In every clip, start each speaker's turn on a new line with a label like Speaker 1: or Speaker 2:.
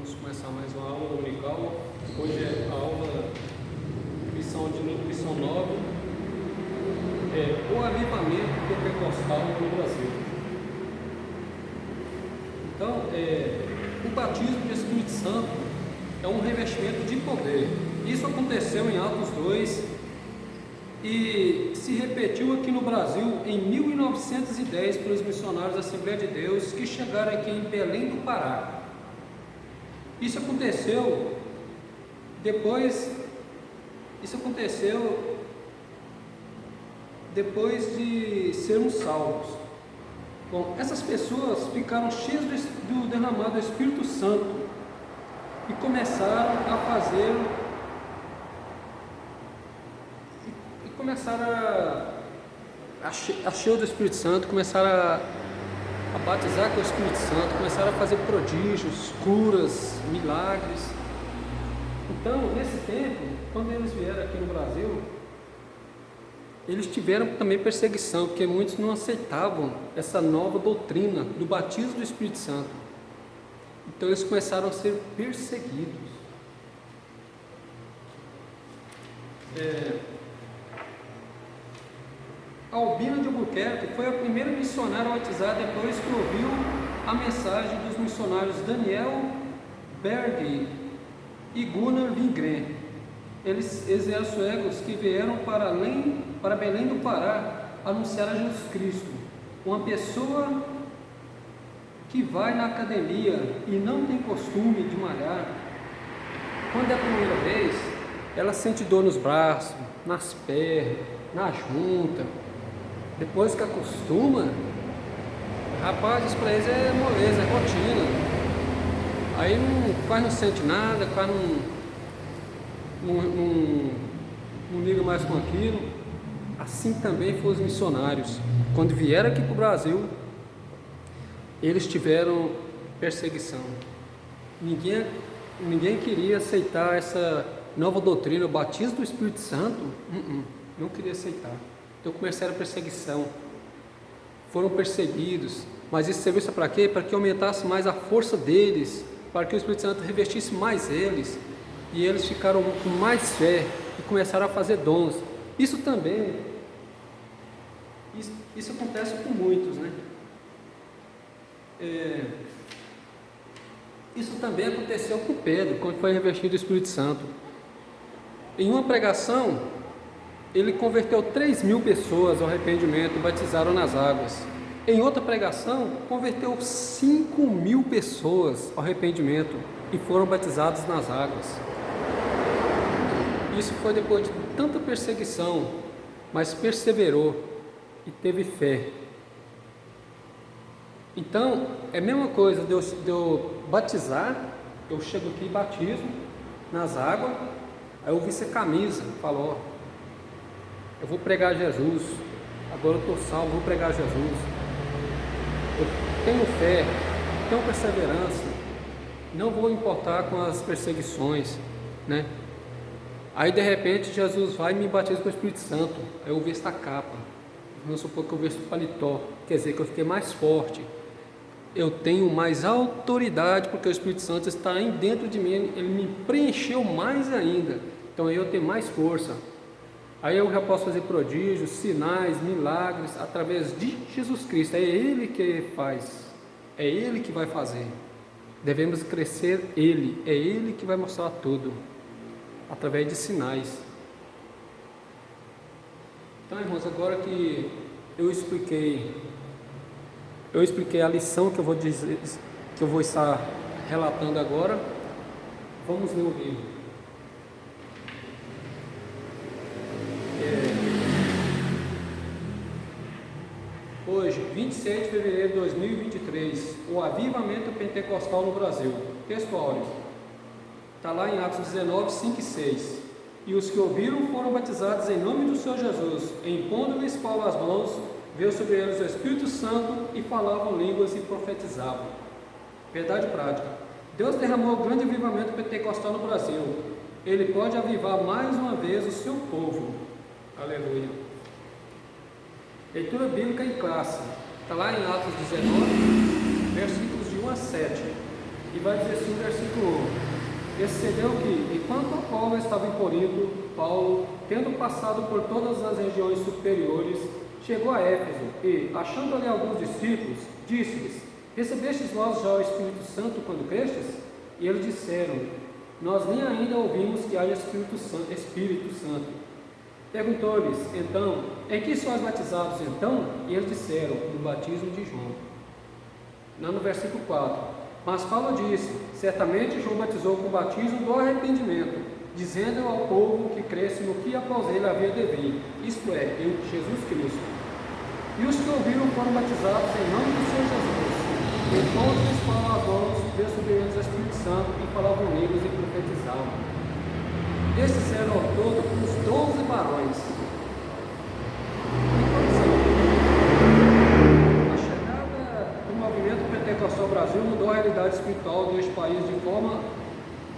Speaker 1: Vamos começar mais uma aula dominical. Hoje é a aula lição de nutrição 9, o avivamento pentecostal no Brasil. Então, o batismo do Espírito Santo é um revestimento de poder. Isso aconteceu em Atos 2 e se repetiu aqui no Brasil em 1910 pelos missionários da Assembleia de Deus que chegaram aqui em Belém do Pará. Isso aconteceu depois de sermos salvos. Bom, essas pessoas ficaram cheias do derramado do Espírito Santo e começaram a fazer a cheio do Espírito Santo, começaram a batizar com o Espírito Santo, começaram a fazer prodígios, curas, milagres. Então, nesse tempo, quando eles vieram aqui no Brasil, eles tiveram também perseguição, porque muitos não aceitavam essa nova doutrina do batismo do Espírito Santo. Então eles começaram a ser perseguidos. Albino de Albuquerque foi a primeira missionária a batizar depois que ouviu a mensagem dos missionários Daniel Berg e Gunnar Wingren. Eles eram suecos que vieram para Belém do Pará anunciar a Jesus Cristo. Uma pessoa que vai na academia e não tem costume de malhar, quando é a primeira vez, ela sente dor nos braços, nas pernas, na junta. Depois que acostuma, rapaz, isso para eles é moleza, é rotina. Aí quase não sente nada, quase não liga mais com aquilo. Assim também foram os missionários. Quando vieram aqui para o Brasil, eles tiveram perseguição. Ninguém queria aceitar essa nova doutrina, o batismo do Espírito Santo. Não queria aceitar. Então começaram a perseguição. Foram perseguidos. Mas isso serviu para quê? Para que aumentasse mais a força deles, para que o Espírito Santo revestisse mais eles. E eles ficaram com mais fé e começaram a fazer dons. Isso também, isso acontece com muitos, né? Isso também aconteceu com Pedro, quando foi revestido do Espírito Santo. Em uma pregação, ele converteu 3.000 pessoas ao arrependimento e batizaram nas águas. Em outra pregação, converteu 5.000 pessoas ao arrependimento e foram batizadas nas águas. Isso foi depois de tanta perseguição, mas perseverou e teve fé. Então, é a mesma coisa de eu batizar, eu chego aqui e batizo nas águas, aí eu visto a camisa, falo, eu vou pregar Jesus, agora eu estou salvo, vou pregar Jesus. Eu tenho fé, tenho perseverança, não vou importar com as perseguições, né? Aí de repente Jesus vai e me batiza com o Espírito Santo, aí eu visto a capa, vamos supor que eu visto o paletó, quer dizer que eu fiquei mais forte, eu tenho mais autoridade, porque o Espírito Santo está aí dentro de mim, ele me preencheu mais ainda, então aí eu tenho mais força. Aí eu já posso fazer prodígios, sinais, milagres, através de Jesus Cristo. É Ele que faz, é Ele que vai fazer. Devemos crescer Ele, é Ele que vai mostrar tudo, através de sinais. Então, irmãos, agora que eu expliquei a lição que eu vou estar relatando agora, vamos ler o livro. Hoje, 26 de fevereiro de 2023, o avivamento pentecostal no Brasil. Texto áureo. Está lá em Atos 19, 5 e 6. E os que ouviram foram batizados em nome do Senhor Jesus, impondo-lhes Paulo as mãos, veio sobre eles o Espírito Santo e falavam línguas e profetizavam. Verdade prática. Deus derramou o grande avivamento pentecostal no Brasil. Ele pode avivar mais uma vez o seu povo. Aleluia. Leitura bíblica em classe. Está lá em Atos 19, versículos de 1 a 7. E vai dizer assim no versículo 1: Excedeu que, enquanto Apolo estava em Corinto, Paulo, tendo passado por todas as regiões superiores, chegou a Éfeso e, achando ali alguns discípulos, disse-lhes: Recebestes vós já o Espírito Santo quando crestes? E eles disseram: Nós nem ainda ouvimos que haja Espírito Santo. Perguntou-lhes, então: Em que sois batizados então? E eles disseram: No batismo de João. No versículo 4: Mas Paulo disse: Certamente João batizou com o batismo do arrependimento, dizendo ao povo que cresce no que após ele havia de vir, isto é, em Jesus Cristo. E os que ouviram foram batizados em nome do Senhor Jesus. Então eles falavam as mãos, veio sobre eles o Espírito Santo, e falavam línguas e profetizavam. Esses eram ao todo os 12 varões. A chegada do movimento pentecostal ao Brasil mudou a realidade espiritual deste país de forma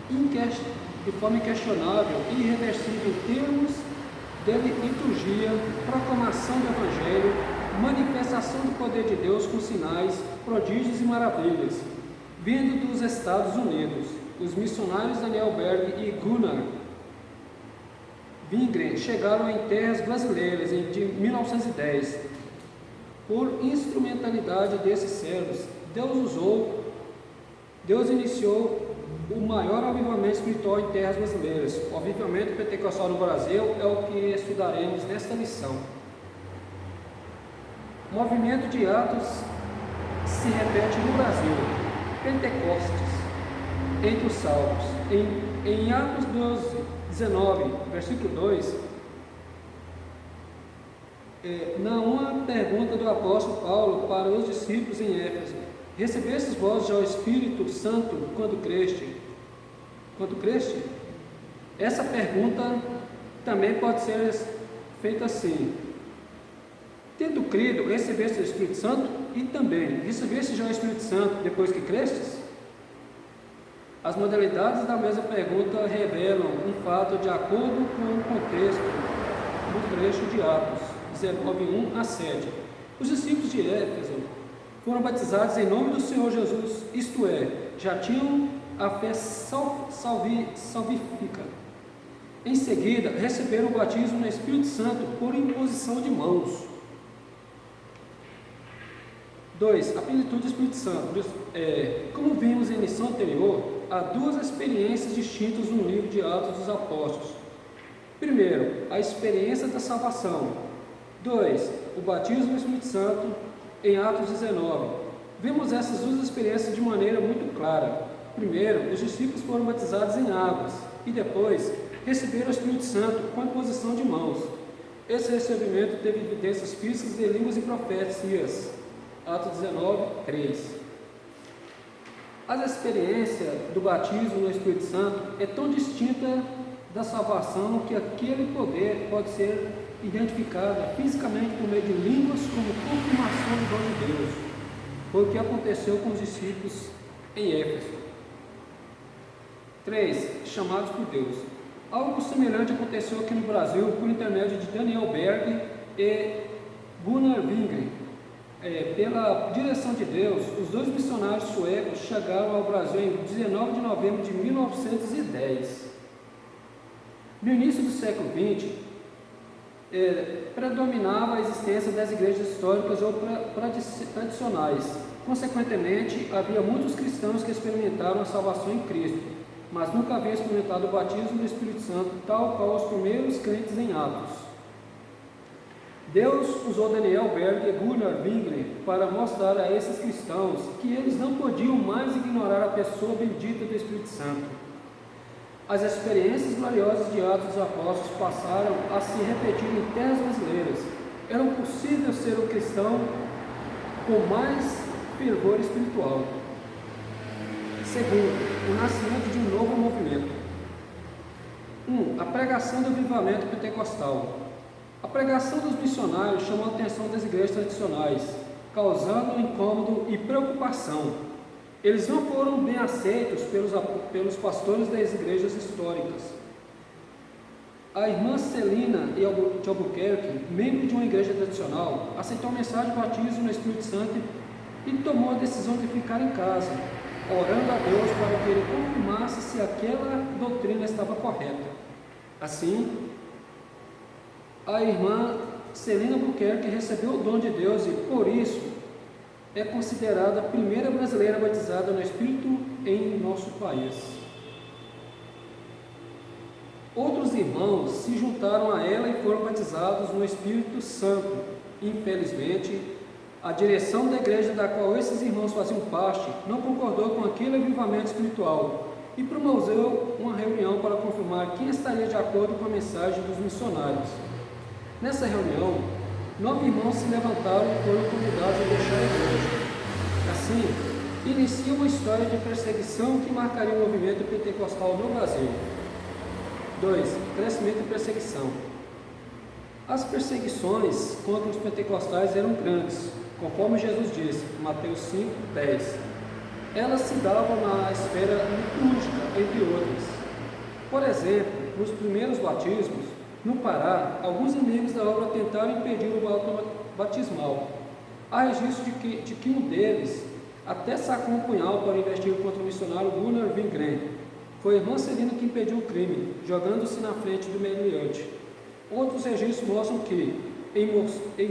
Speaker 1: inquestionável e irreversível em termos de liturgia, proclamação do Evangelho, manifestação do poder de Deus com sinais, prodígios e maravilhas, vindo dos Estados Unidos. Os missionários Daniel Berg e Gunnar Wingren chegaram em terras brasileiras em 1910. Por instrumentalidade desses servos, Deus iniciou o maior avivamento espiritual em terras brasileiras. O avivamento pentecostal no Brasil é o que estudaremos nesta lição. O movimento de Atos se repete no Brasil. Pentecostes, entre os salvos. Em Atos 19, versículo 2, uma pergunta do apóstolo Paulo para os discípulos em Éfeso: Recebestes vós já o Espírito Santo quando creste? Essa pergunta também pode ser feita assim: Tendo crido, recebeste o Espírito Santo? E também, recebeste já o Espírito Santo depois que crestes? As modalidades da mesma pergunta revelam um fato de acordo com o contexto do trecho de Atos 19, 1 a 7. Os discípulos de Éfeso foram batizados em nome do Senhor Jesus, isto é, já tinham a fé salvífica. Em seguida, receberam o batismo no Espírito Santo por imposição de mãos. 2. A plenitude do Espírito Santo. Como vimos em lição anterior, há duas experiências distintas no livro de Atos dos Apóstolos. Primeiro, a experiência da salvação. 2. O batismo no Espírito Santo em Atos 19. Vemos essas duas experiências de maneira muito clara. Primeiro, os discípulos foram batizados em águas e depois receberam o Espírito Santo com a imposição de mãos. Esse recebimento teve evidências físicas de línguas e profecias. Atos 19, 3. A experiência do batismo no Espírito Santo é tão distinta da salvação que aquele poder pode ser identificado fisicamente por meio de línguas como confirmação do dom de Deus. Foi o que aconteceu com os discípulos em Éfeso. 3. Chamados por Deus. Algo semelhante aconteceu aqui no Brasil por intermédio de Daniel Berg e Gunnar Wingren. Pela direção de Deus, os dois missionários suecos chegaram ao Brasil em 19 de novembro de 1910. No início do século XX, predominava a existência das igrejas históricas ou tradicionais. Consequentemente, havia muitos cristãos que experimentaram a salvação em Cristo, mas nunca haviam experimentado o batismo do Espírito Santo, tal qual os primeiros crentes em Atos. Deus usou Daniel Berg e Gunnar Wingren para mostrar a esses cristãos que eles não podiam mais ignorar a pessoa bendita do Espírito Santo. As experiências gloriosas de Atos dos Apóstolos passaram a se repetir em terras brasileiras. Era possível ser um cristão com mais fervor espiritual. Segundo, o nascimento de um novo movimento. 1. A pregação do avivamento pentecostal. A pregação dos missionários chamou a atenção das igrejas tradicionais, causando incômodo e preocupação. Eles não foram bem aceitos pelos pastores das igrejas históricas. A irmã Celina de Albuquerque, membro de uma igreja tradicional, aceitou a mensagem do batismo no Espírito Santo e tomou a decisão de ficar em casa. orando a Deus para que ele confirmasse se aquela doutrina estava correta. Assim, a irmã Celina Buquerque recebeu o dom de Deus e, por isso, é considerada a primeira brasileira batizada no Espírito em nosso país. Outros irmãos se juntaram a ela e foram batizados no Espírito Santo. Infelizmente, a direção da igreja da qual esses irmãos faziam parte não concordou com aquele avivamento espiritual e promoveu uma reunião para confirmar quem estaria de acordo com a mensagem dos missionários. Nessa reunião, 9 irmãos se levantaram e foram convidados a deixar a igreja. Assim, inicia uma história de perseguição que marcaria o movimento pentecostal no Brasil. 2. Crescimento e perseguição. As perseguições contra os pentecostais eram grandes, conforme Jesus disse, Mateus 5, 10. Elas se davam na esfera litúrgica, entre outras. Por exemplo, nos primeiros batismos, no Pará, alguns inimigos da obra tentaram impedir o ato batismal. Há registro de que um deles até sacou um punhal para investir contra o missionário Gunnar Wingren. Foi a irmã Celina que impediu o crime, jogando-se na frente do meliante. Outros registros mostram que, em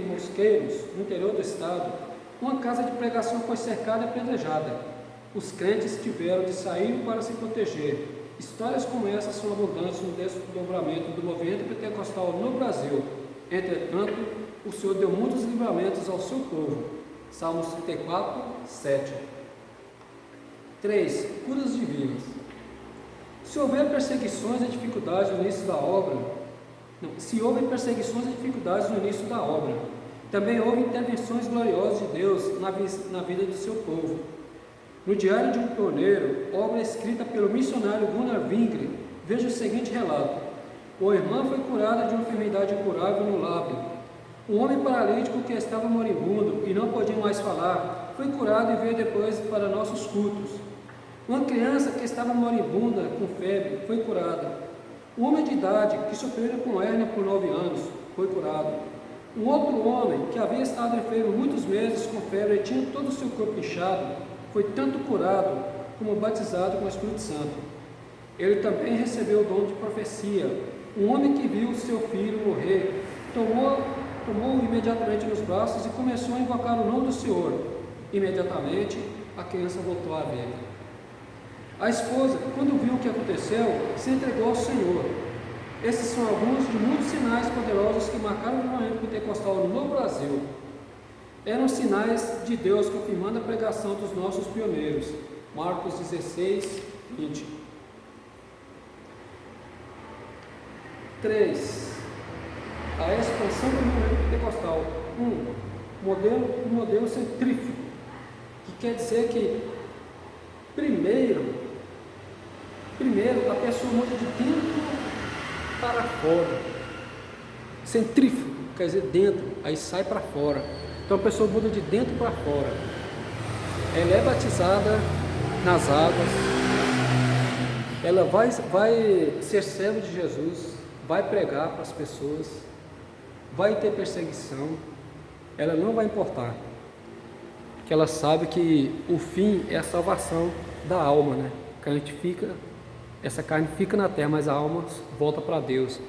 Speaker 1: Mosqueiros, no interior do estado, uma casa de pregação foi cercada e apedrejada. Os crentes tiveram de sair para se proteger. Histórias como essas são abundantes no desdobramento do movimento pentecostal no Brasil. Entretanto, o Senhor deu muitos livramentos ao seu povo. Salmos 34, 7. 3. Curas divinas. Se houver perseguições e dificuldades no início da obra, também houve intervenções gloriosas de Deus na vida do seu povo. No Diário de um Pioneiro, obra escrita pelo missionário Gunnar Wingren, veja o seguinte relato: uma irmã foi curada de uma enfermidade incurável no lábio. Um homem paralítico que estava moribundo e não podia mais falar, foi curado e veio depois para nossos cultos. Uma criança que estava moribunda com febre foi curada. Um homem de idade que sofreu com hérnia por 9 anos foi curado. Um outro homem que havia estado enfermo muitos meses com febre e tinha todo o seu corpo inchado, foi tanto curado como batizado com o Espírito Santo. Ele também recebeu o dom de profecia. Um homem que viu seu filho morrer, tomou-o imediatamente nos braços e começou a invocar o nome do Senhor. Imediatamente, a criança voltou à vida. A esposa, quando viu o que aconteceu, se entregou ao Senhor. Esses são alguns de muitos sinais poderosos que marcaram o movimento pentecostal no Brasil. Eram sinais de Deus confirmando a pregação dos nossos pioneiros. Marcos 16, 20. 3. A expansão do movimento pentecostal. 1. Modelo centrífugo, que quer dizer que primeiro a pessoa muda de dentro para fora. Centrífugo quer dizer dentro, aí sai para fora. Então a pessoa muda de dentro para fora. Ela é batizada nas águas, ela vai ser servo de Jesus, vai pregar para as pessoas, vai ter perseguição, ela não vai importar, porque ela sabe que o fim é a salvação da alma, né? Que a gente essa carne fica na terra, mas a alma volta para Deus.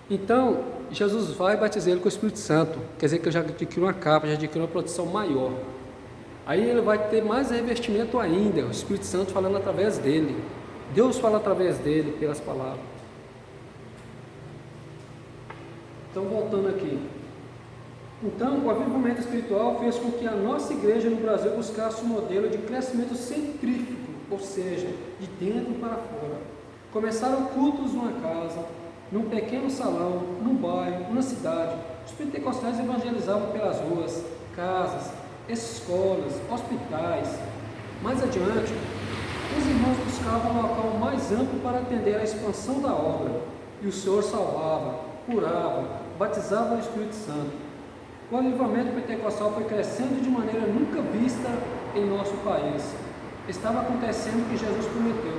Speaker 1: Então, Jesus vai batizar ele com o Espírito Santo, quer dizer que eu já adquiri uma capa, já adquiri uma proteção maior. Aí ele vai ter mais revestimento ainda, o Espírito Santo falando através dele. Deus fala através dele, pelas palavras. Então, voltando aqui. Então, o avivamento espiritual fez com que a nossa igreja no Brasil buscasse um modelo de crescimento centrífugo, ou seja, de dentro para fora. Começaram cultos numa casa, num pequeno salão, num bairro, na cidade. Os pentecostais evangelizavam pelas ruas, casas, escolas, hospitais. Mais adiante, os irmãos buscavam um local mais amplo para atender à expansão da obra, e o Senhor salvava, curava, batizava no Espírito Santo. O avivamento pentecostal foi crescendo de maneira nunca vista em nosso país. Estava acontecendo o que Jesus prometeu: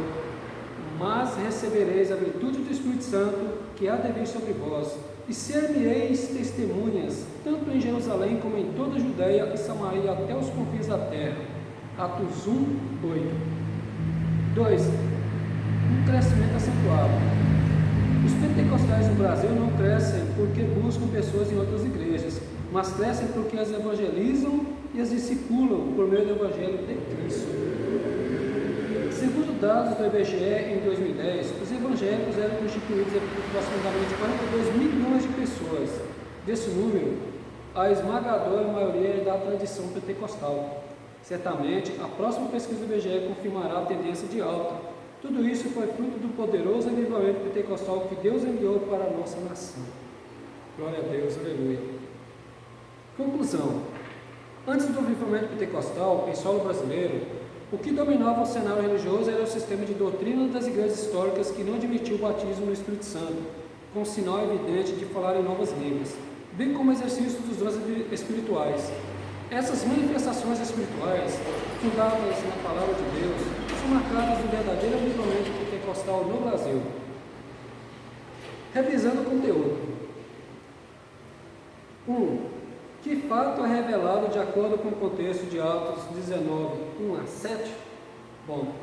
Speaker 1: mas recebereis a virtude do Espírito Santo, que há de vir sobre vós, e ser-me-eis testemunhas, tanto em Jerusalém como em toda a Judeia e Samaria, até os confins da terra. Atos 1, 8. 2. Um crescimento acentuado. Os pentecostais no Brasil não crescem porque buscam pessoas em outras igrejas, mas crescem porque as evangelizam e as discipulam por meio do Evangelho de Cristo. Segundo dados do IBGE, em 2010, os evangélicos eram constituídos por aproximadamente 42 milhões de pessoas. Desse número, a esmagadora maioria é da tradição pentecostal. Certamente, a próxima pesquisa do IBGE confirmará a tendência de alta. Tudo isso foi fruto do poderoso avivamento pentecostal que Deus enviou para a nossa nação. Glória a Deus, aleluia. Conclusão. Antes do avivamento pentecostal em solo brasileiro, o que dominava o cenário religioso era o sistema de doutrina das igrejas históricas que não admitia o batismo no Espírito Santo, com sinal evidente de falar em novas línguas, bem como o exercício dos dons espirituais. Essas manifestações espirituais, fundadas na palavra de Deus, são marcadas do verdadeiro avivamento pentecostal no Brasil. Revisando o conteúdo. 1. Que fato é revelado de acordo com o contexto de Atos 19, 1 a 7? Bom,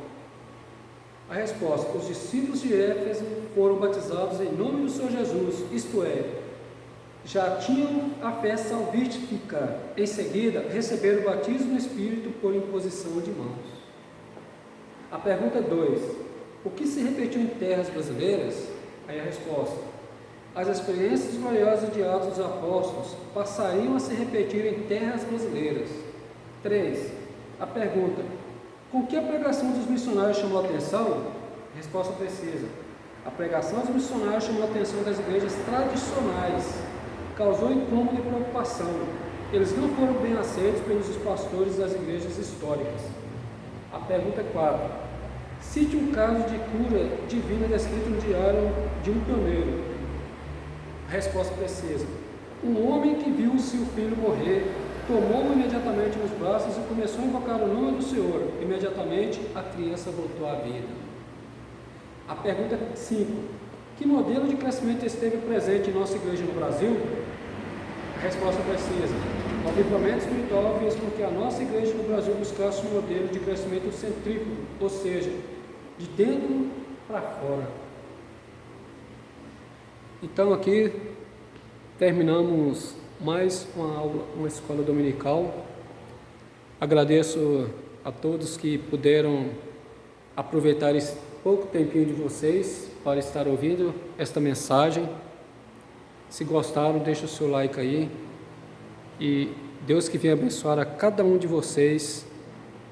Speaker 1: a resposta: os discípulos de Éfeso foram batizados em nome do Senhor Jesus, isto é, já tinham a fé salvífica. Em seguida, receberam o batismo no Espírito por imposição de mãos. A pergunta 2: o que se repetiu em terras brasileiras? Aí a resposta: as experiências gloriosas de Atos dos Apóstolos passariam a se repetir em terras brasileiras. 3. A pergunta: com que a pregação dos missionários chamou a atenção? Resposta precisa: a pregação dos missionários chamou a atenção das igrejas tradicionais, causou incômodo e preocupação. Eles não foram bem aceitos pelos pastores das igrejas históricas. A pergunta 4. Cite um caso de cura divina descrito no diário de um pioneiro. A resposta precisa: um homem que viu o seu filho morrer, tomou-o imediatamente nos braços e começou a invocar o nome do Senhor. Imediatamente a criança voltou à vida. A pergunta 5. Que modelo de crescimento esteve presente em nossa igreja no Brasil? A resposta precisa: o avivamento espiritual fez com que a nossa igreja no Brasil buscasse um modelo de crescimento centrífugo, ou seja, de dentro para fora. Então aqui terminamos mais uma aula, uma escola dominical. Agradeço a todos que puderam aproveitar esse pouco tempinho de vocês para estar ouvindo esta mensagem. Se gostaram, deixa o seu like aí. E Deus que venha abençoar a cada um de vocês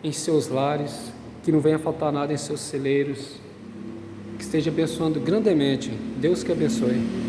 Speaker 1: em seus lares, que não venha faltar nada em seus celeiros, que esteja abençoando grandemente. Deus que abençoe.